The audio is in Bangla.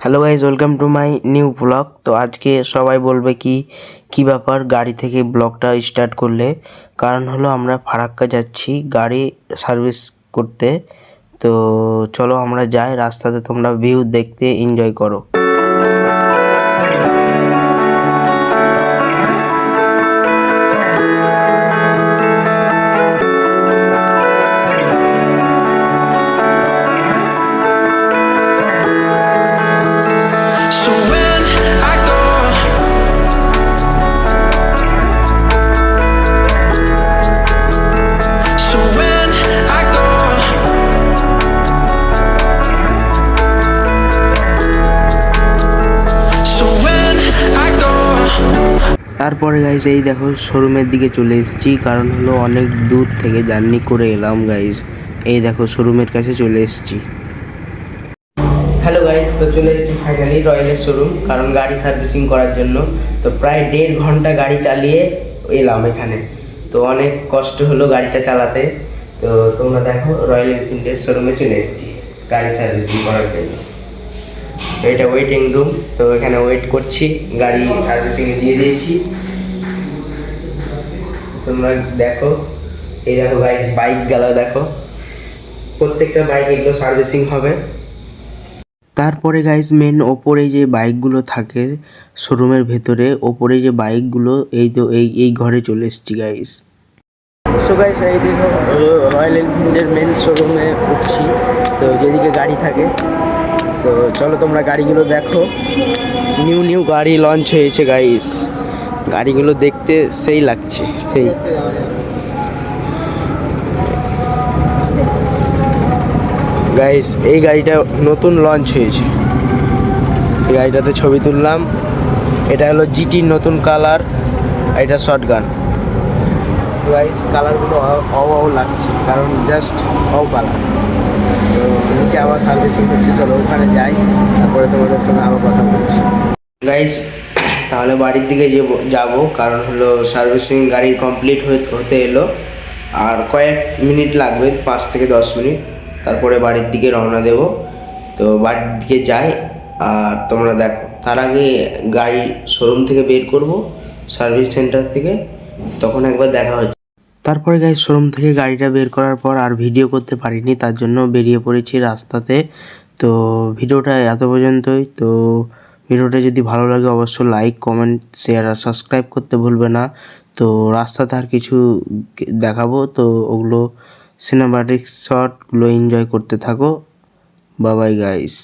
Hello guys, welcome to my new blog. তো আজকে সবাই বলবে কি ব্যাপার গাড়ি থেকে ব্লগটা স্টার্ট করলে। কারণ হলো আমরা ফারাক্কা যাচ্ছি গাড়ি সার্ভিস করতে। তো চলো আমরা যাই, রাস্তাতে তোমরা ভিউ দেখতে এনজয় করো। তারপরে গাইজ এই দেখো শোরুমের দিকে চলে এসেছি, কারণ হলো অনেক দূর থেকে জার্নি করে এলাম গাইজ। এই দেখো শোরুমের কাছে চলে এসেছি। হ্যালো গাইজ, তো চলে এসেছি ফাইনালি রয়্যালের শোরুম, কারণ গাড়ি সার্ভিসিং করার জন্য। তো প্রায় 1.5 ঘন্টা গাড়ি চালিয়ে এলাম এখানে। তো অনেক কষ্ট হলো গাড়িটা চালাতে। তো তোমরা দেখো রয়্যাল এনফিল্ডের শোরুমে চলে এসেছি গাড়ি সার্ভিসিং করার জন্য। এটা ওয়েটিং রুম, তো এখানে ওয়েট করছি, গাড়ি সার্ভিসিংয়ে দিয়ে দিয়েছি। তোমরা দেখো, এই দেখো গাইস বাইক গেল, দেখো প্রত্যেকটা বাইক এগুলো সার্ভিসিং হবে। তারপরে গাইস মেন ওপরে যে বাইকগুলো থাকে শোরুমের ভেতরে, ওপরে যে বাইকগুলো এই তো এই ঘরে চলে এসেছি গাইস। সো গাইস এই দেখো রয়্যাল এনফিল্ডের মেন শোরুমে উঠছি, তো যেদিকে গাড়ি থাকে। তো চলো তোমরা গাড়িগুলো দেখো, নিউ গাড়ি লঞ্চ হয়েছে গাইস। গাড়িগুলো দেখতে সেই লাগছে, সেই গাইস। এই গাড়িটা নতুন লঞ্চ হয়েছে, এই গাড়িটাতে ছবি তুললাম। এটা হলো জিটির নতুন কালার, এটা শর্টগান গাইস। কালারগুলো অও লাগছে, কারণ জাস্ট কালার। তো নিচে আবার সার্ভিসিং করছি, চলো ওখানে যাই, তারপরে তোমাদের সঙ্গে আবার কথা বলছি গাইস। তাহলে বাড়ির দিকে যাব, কারণ হলো সার্ভিসিং গাড়ির কমপ্লিট হতে এলো, আর কয়েক মিনিট লাগবে, 5 থেকে 10 মিনিট, তারপরে বাড়ির দিকে রওনা দেব। তো বাড়ির দিকে যাই, আর তোমরা দেখো। তার আগে গাড়ি শোরুম থেকে বের করব, সার্ভিস সেন্টার থেকে, তখন একবার দেখা হচ্ছে। তারপরে গাড়ি শোরুম থেকে গাড়িটা বের করার পর আর ভিডিও করতে পারিনি, তার জন্য বেরিয়ে পড়েছি রাস্তাতে। তো ভিডিওটা এত পর্যন্তই। তো ভিডিওটা যদি ভালো লাগে অবশ্যই লাইক, কমেন্ট, শেয়ার আর সাবস্ক্রাইব করতে ভুলবে না। তো রাস্তাতে আর কিছু দেখাবো, তো ওগুলো সিনেমাটিক শটগুলো এনজয় করতে থাকো। Bye bye guys.